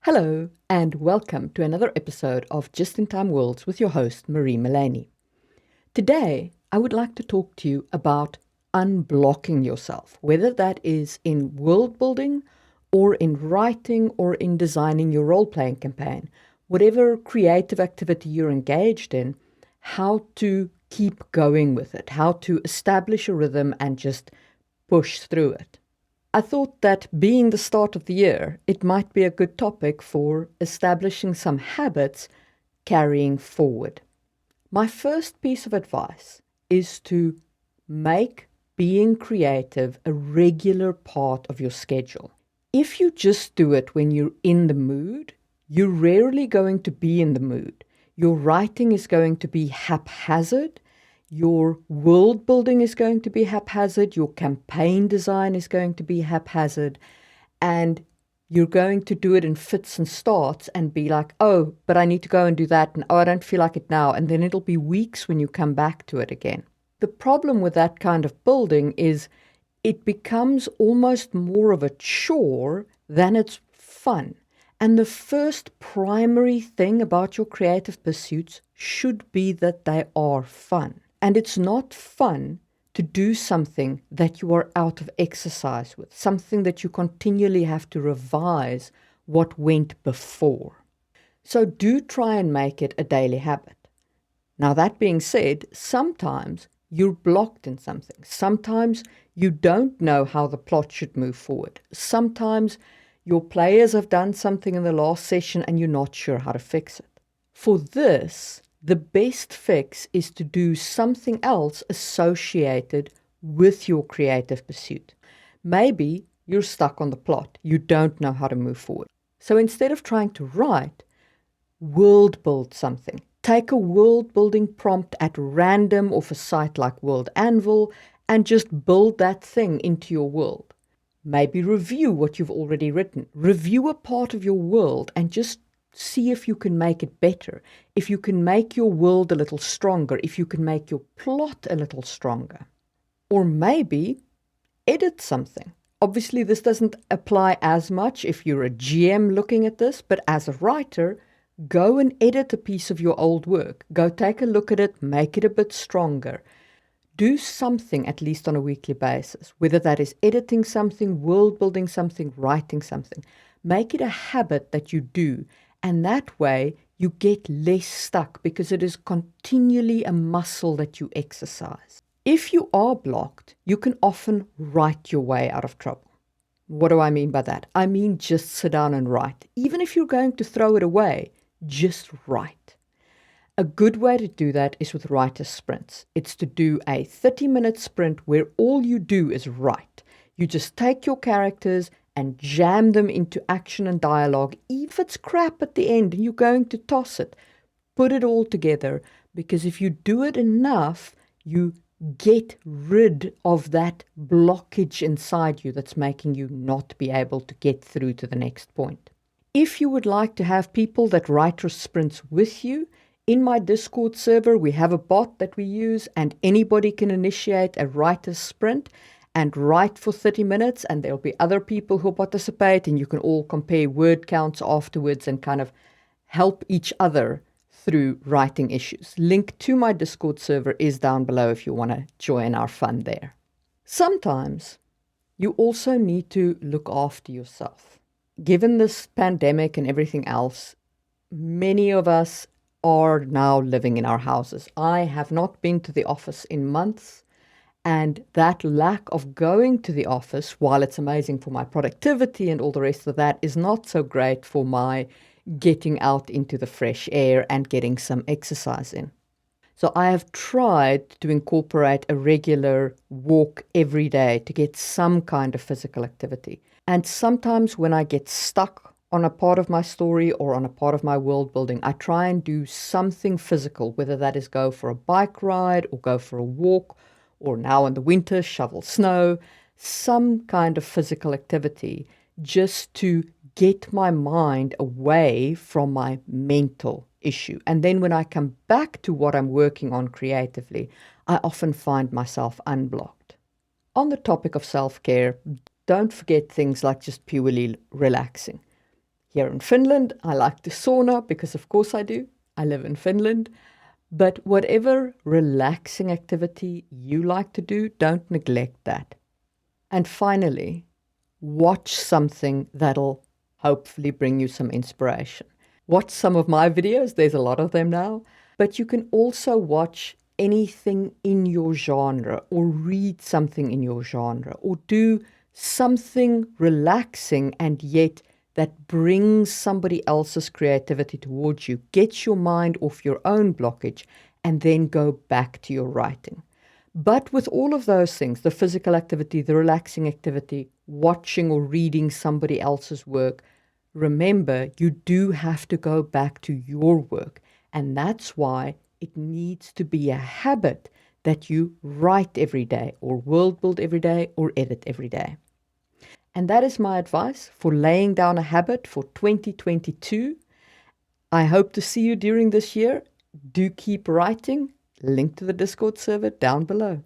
Hello, and welcome to another episode of Just in Time Worlds with your host, Marie Mullaney. Today, I would like to talk to you about unblocking yourself, whether that is in world building or in writing or in designing your role playing campaign, whatever creative activity you're engaged in, how to keep going with it, how to establish a rhythm and just push through it. I thought that being the start of the year, it might be a good topic for establishing some habits carrying forward. My first piece of advice is to make being creative a regular part of your schedule. If you just do it when you're in the mood, you're rarely going to be in the mood. Your writing is going to be haphazard. Your world building is going to be haphazard. Your campaign design is going to be haphazard. And you're going to do it in fits and starts and be like, oh, but I need to go and do that. And oh, I don't feel like it now. And then it'll be weeks when you come back to it again. The problem with that kind of building is it becomes almost more of a chore than it's fun. And the first primary thing about your creative pursuits should be that they are fun. And it's not fun to do something that you are out of exercise with, something that you continually have to revise what went before. So do try and make it a daily habit. Now, that being said, sometimes you're blocked in something. Sometimes you don't know how the plot should move forward. Sometimes your players have done something in the last session and you're not sure how to fix it. For this, the best fix is to do something else associated with your creative pursuit. Maybe you're stuck on the plot. You don't know how to move forward. So instead of trying to write, world build something. Take a world building prompt at random off a site like World Anvil and just build that thing into your world. Maybe review what you've already written. Review a part of your world and just see if you can make it better, if you can make your world a little stronger, if you can make your plot a little stronger. Or maybe edit something. Obviously, this doesn't apply as much if you're a GM looking at this, but as a writer, go and edit a piece of your old work. Go take a look at it, make it a bit stronger. Do something at least on a weekly basis, whether that is editing something, world building something, writing something. Make it a habit that you do. And that way you get less stuck because it is continually a muscle that you exercise. If you are blocked, you can often write your way out of trouble. What do I mean by that? I mean just sit down and write. Even if you're going to throw it away, just write. A good way to do that is with writer sprints. It's to do a 30-minute sprint where all you do is write. You just take your characters and jam them into action and dialogue. Even if it's crap at the end and you're going to toss it, put it all together, because if you do it enough, you get rid of that blockage inside you that's making you not be able to get through to the next point. If you would like to have people that write your sprints with you, in my Discord server, we have a bot that we use, and anybody can initiate a writer's sprint and write for 30 minutes, and there'll be other people who participate, and you can all compare word counts afterwards and kind of help each other through writing issues. Link to my Discord server is down below if you want to join our fun there. Sometimes you also need to look after yourself. Given this pandemic and everything else, many of us are now living in our houses. I have not been to the office in months. And that lack of going to the office, while it's amazing for my productivity and all the rest of that, is not so great for my getting out into the fresh air and getting some exercise in. So I have tried to incorporate a regular walk every day to get some kind of physical activity. And sometimes when I get stuck on a part of my story or on a part of my world building, I try and do something physical, whether that is go for a bike ride or go for a walk, or now in the winter, shovel snow, some kind of physical activity just to get my mind away from my mental issue. And then when I come back to what I'm working on creatively, I often find myself unblocked. On the topic of self-care, don't forget things like just purely relaxing. Here in Finland, I like to sauna because, of course, I do. I live in Finland. But whatever relaxing activity you like to do, don't neglect that. And finally, watch something that'll hopefully bring you some inspiration. Watch some of my videos, there's a lot of them now, but you can also watch anything in your genre or read something in your genre or do something relaxing and yet that brings somebody else's creativity towards you. Get your mind off your own blockage and then go back to your writing. But with all of those things, the physical activity, the relaxing activity, watching or reading somebody else's work, remember you do have to go back to your work. And that's why it needs to be a habit that you write every day or world build every day or edit every day. And that is my advice for laying down a habit for 2022. I hope to see you during this year. Do keep writing. Link to the Discord server down below.